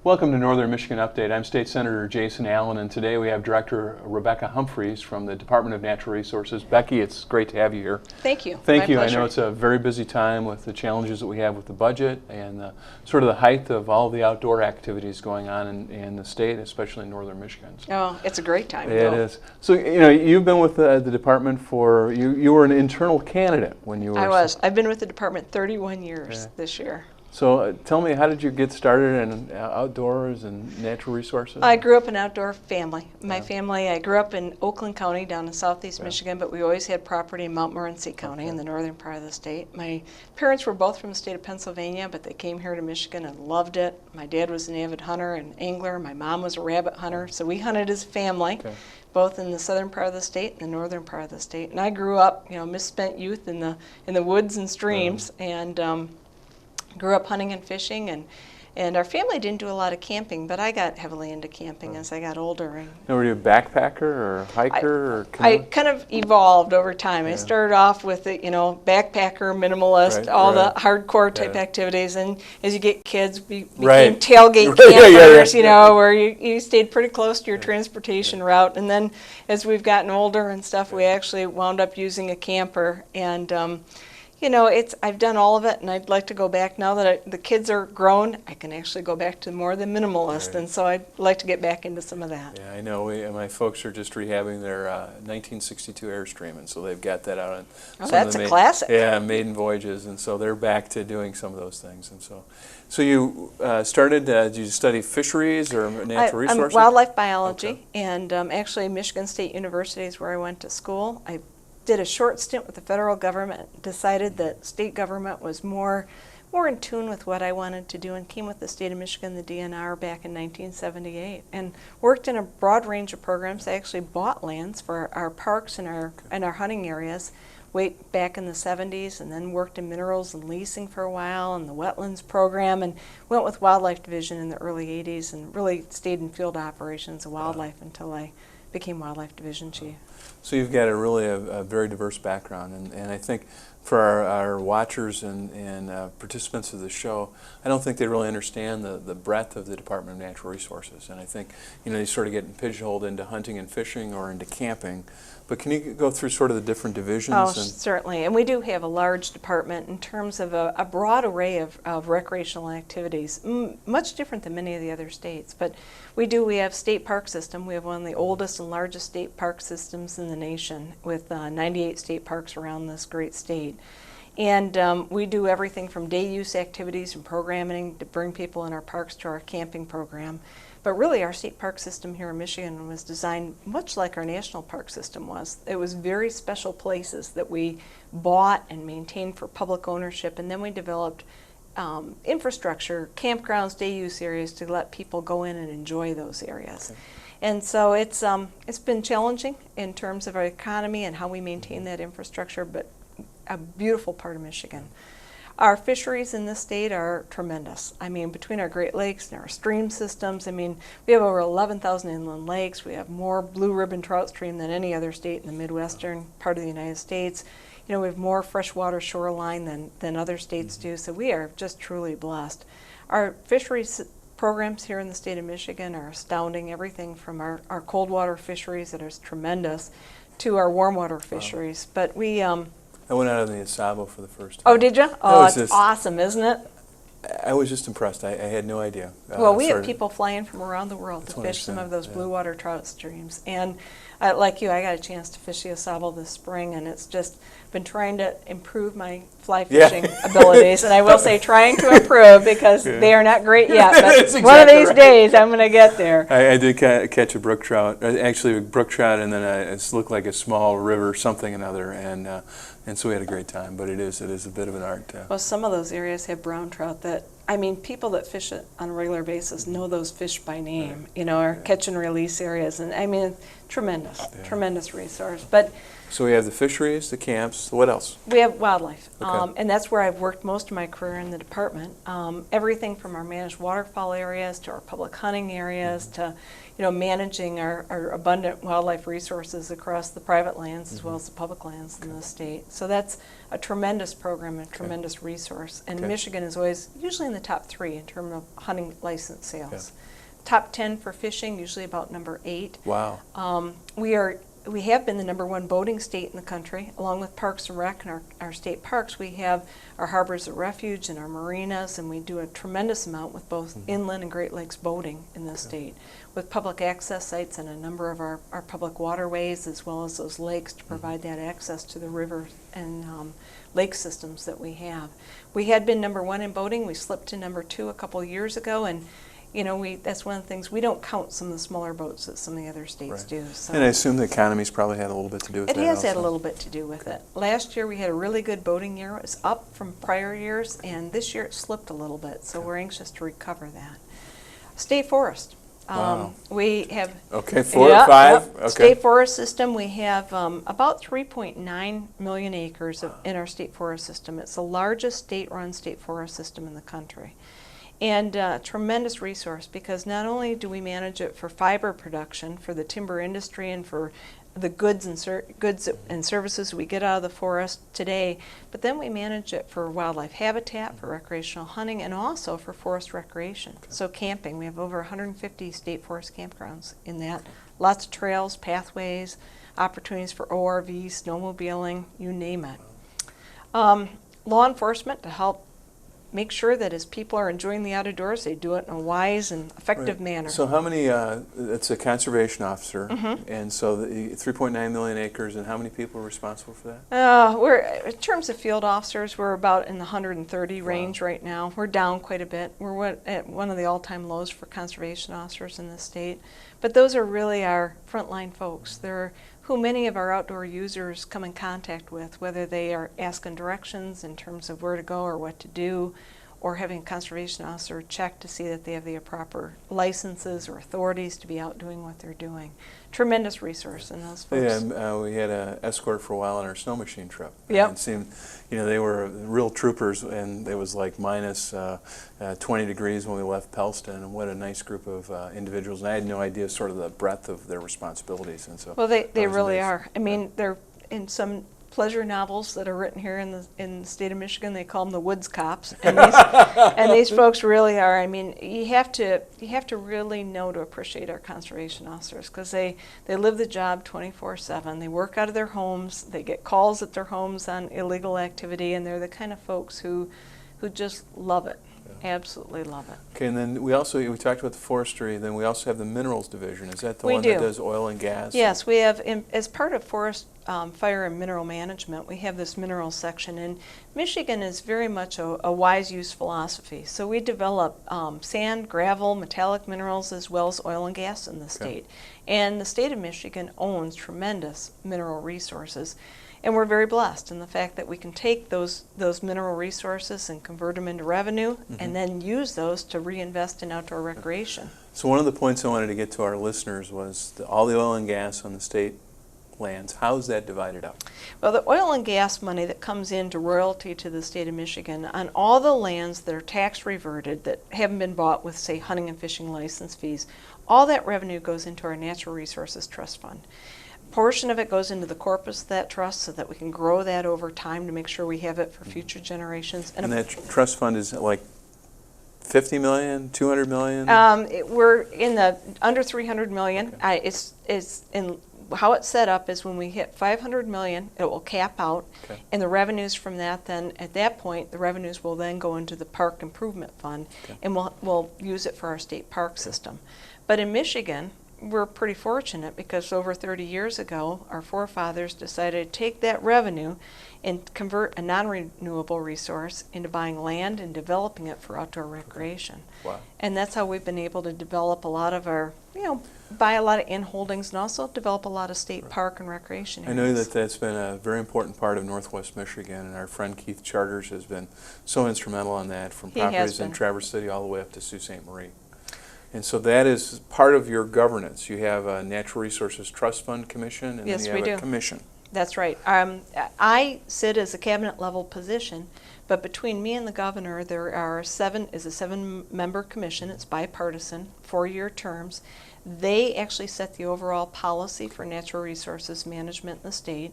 Welcome to Northern Michigan Update. I'm State Senator Jason Allen, and today we have Director Rebecca Humphries from the Department of Natural Resources. Becky, it's great to have you here. Thank you. Thank My you. pleasure. I know it's a very busy time with the challenges that we have with the budget and sort of the height of all the outdoor activities going on in the state, especially in Northern Michigan. Oh, it's a great time. It is. So, you've been with the department for, you were an internal candidate when you were... I was. I've been with the department 31 years this year. So tell me, how did you get started in outdoors and natural resources? I grew up in an outdoor family. My family, I grew up in Oakland County down in southeast Michigan, but we always had property in Mount Morency County in the northern part of the state. My parents were both from the state of Pennsylvania, but they came here to Michigan and loved it. My dad was an avid hunter and angler. My mom was a rabbit hunter, so we hunted as a family. Both in the southern part of the state and the northern part of the state. And I grew up, misspent youth in the woods and streams, and grew up hunting and fishing, and our family didn't do a lot of camping, but I got heavily into camping as I got older. Now, were you a backpacker or hiker or I kind of evolved over time. I started off with the, backpacker, minimalist, the hardcore type activities, and as you get kids, we became tailgate campers, where you stayed pretty close to your transportation route. And then as we've gotten older and stuff, we actually wound up using a camper, and I've done all of it, and I'd like to go back now that the kids are grown. I can actually go back to more than minimalist, and so I'd like to get back into some of that. Yeah, I know. My folks are just rehabbing their 1962 Airstream, and so they've got that out on. Oh, that's a classic. Yeah, maiden voyages, and so they're back to doing some of those things, and so you started. Did you study fisheries or natural resources? I'm wildlife biology, and actually Michigan State University is where I went to school. I did a short stint with the federal government, decided that state government was more in tune with what I wanted to do, and came with the state of Michigan, the DNR, back in 1978, and worked in a broad range of programs. I actually bought lands for our parks and our hunting areas way back in the 70s, and then worked in minerals and leasing for a while, and the wetlands program, and went with wildlife division in the early 80s, and really stayed in field operations of wildlife until I became wildlife division chief. So you've got a very diverse background, and I think for our watchers and participants of the show, I don't think they really understand the breadth of the Department of Natural Resources. And I think they sort of get pigeonholed into hunting and fishing or into camping. But can you go through sort of the different divisions? Oh, certainly. And we do have a large department in terms of a broad array of recreational activities, much different than many of the other states. But we have state park system. We have one of the oldest and largest state park systems in the nation, with 98 state parks around this great state. And we do everything from day use activities and programming to bring people in our parks to our camping program. But really, our state park system here in Michigan was designed much like our national park system was. It was very special places that we bought and maintained for public ownership, and then we developed infrastructure, campgrounds, day use areas to let people go in and enjoy those areas. Okay. And so it's been challenging in terms of our economy and how we maintain that infrastructure, but a beautiful part of Michigan. Our fisheries in this state are tremendous. I mean, between our Great Lakes and our stream systems, we have over 11,000 inland lakes. We have more blue ribbon trout stream than any other state in the Midwestern part of the United States. We have more freshwater shoreline than other states do, so we are just truly blessed. Our fisheries programs here in the state of Michigan are astounding. Everything from our cold water fisheries that is tremendous to our warm water fisheries. But I went out on the Asabo for the first time. Oh, did you? Oh, it's awesome, isn't it? I was just impressed. I had no idea. Well, we have people flying from around the world to fish some of those blue water trout streams. And like you, I got a chance to fish the Asabo this spring, and it's just been trying to improve my fly fishing abilities. And I will say trying to improve, because they are not great yet. But exactly one of these days, I'm going to get there. I did catch a brook trout, actually a brook trout, and then it looked like a small river something another, and so we had a great time. But it is a bit of an art. Well, some of those areas have brown trout that, people that fish it on a regular basis know those fish by name, our catch and release areas. And tremendous, Yeah. tremendous resource. But So we have the fisheries, the camps, what else? we have wildlife, Okay. and that's where I've worked most of my career in the department. Everything from our managed waterfowl areas to our public hunting areas to, managing our abundant wildlife resources across the private lands as well as the public lands in the state. So that's a tremendous program and tremendous resource. And Okay. Michigan is always usually in the top 3 in terms of hunting license sales. Top 10 for fishing, usually about number 8. Wow. We have been the number 1 boating state in the country, along with Parks and Rec and our state parks. We have our harbors of refuge and our marinas, and we do a tremendous amount with both inland and Great Lakes boating in this state, with public access sites and a number of our public waterways, as well as those lakes to provide that access to the river and lake systems that we have. We had been number 1 in boating. We slipped to number 2 a couple of years ago, and that's one of the things, we don't count some of the smaller boats that some of the other states do. So And I assume the economy's probably had a little bit to do with it that has had a also. little bit to do with it. Last year we had a really good boating year. It was up from prior years, and this year it slipped a little bit, so we're anxious to recover that. State forest. Wow. We have... Okay, 4 or 5? Okay. State forest system, we have about 3.9 million acres in our state forest system. It's the largest state-run state forest system in the country. And a tremendous resource, because not only do we manage it for fiber production for the timber industry and for the goods and services we get out of the forest today, but then we manage it for wildlife habitat, for recreational hunting, and also for forest recreation. Okay. So camping, we have over 150 state forest campgrounds in that. Lots of trails, pathways, opportunities for ORV, snowmobiling, you name it. Law enforcement to help make sure that as people are enjoying the outdoors, they do it in a wise and effective manner. So how many, it's a conservation officer, and so the 3.9 million acres, and how many people are responsible for that? In terms of field officers, we're about in the 130 range right now. We're down quite a bit. We're at one of the all-time lows for conservation officers in the state. But those are really our frontline folks. They're who many of our outdoor users come in contact with, whether they are asking directions in terms of where to go or what to do, or having a conservation officer check to see that they have the proper licenses or authorities to be out doing what they're doing. Tremendous resource in those folks. Yeah, we had an escort for a while on our snow machine trip. Yep. And it seemed, they were real troopers, and it was like minus 20 degrees when we left Pellston, and what a nice group of individuals. And I had no idea sort of the breadth of their responsibilities. And so Well, they was really amazed. are. I mean, they're in some pleasure novels that are written here in the state of Michigan. They call them the woods cops, and these folks really are. I mean, you have to really know to appreciate our conservation officers, because they live the job 24/7. They work out of their homes. They get calls at their homes on illegal activity, and they're the kind of folks who just love it. Absolutely love it. Okay, and then we talked about the forestry, then we also have the minerals division. Is that the We one do. that does oil and gas? Yes, we have, as part of forest fire and mineral management, we have this minerals section, and Michigan is very much a wise use philosophy. So we develop sand, gravel, metallic minerals, as well as oil and gas in the state. And the state of Michigan owns tremendous mineral resources. And we're very blessed in the fact that we can take those mineral resources and convert them into revenue, and then use those to reinvest in outdoor recreation. So one of the points I wanted to get to our listeners was all the oil and gas on the state lands. How is that divided up? Well, the oil and gas money that comes into royalty to the state of Michigan on all the lands that are tax reverted, that haven't been bought with, say, hunting and fishing license fees, all that revenue goes into our Natural Resources Trust Fund. Portion of it goes into the corpus of that trust so that we can grow that over time to make sure we have it for future generations. And that trust fund is like 50 million, 200 million? We're in the under 300 million. It's in how it's set up is when we hit 500 million, it will cap out, and the revenues from that, then at that point, the revenues will then go into the Park Improvement Fund, and we'll use it for our state park system. But in Michigan, we're pretty fortunate because over 30 years ago, our forefathers decided to take that revenue and convert a non-renewable resource into buying land and developing it for outdoor recreation. Wow. And that's how we've been able to develop a lot of our, buy a lot of in-holdings and also develop a lot of state park and recreation I areas. know that that's been a very important part of Northwest Michigan, and our friend Keith Charters has been so instrumental on that, from He has properties in been. Traverse City all the way up to Sault Ste. Marie. And so that is part of your governance. You have a Natural Resources Trust Fund Commission, and Yes, then we you have do. a commission. That's right. I sit as a cabinet level position, but between me and the governor, there are a 7-member commission. It's bipartisan, 4-year terms. They actually set the overall policy for natural resources management in the state.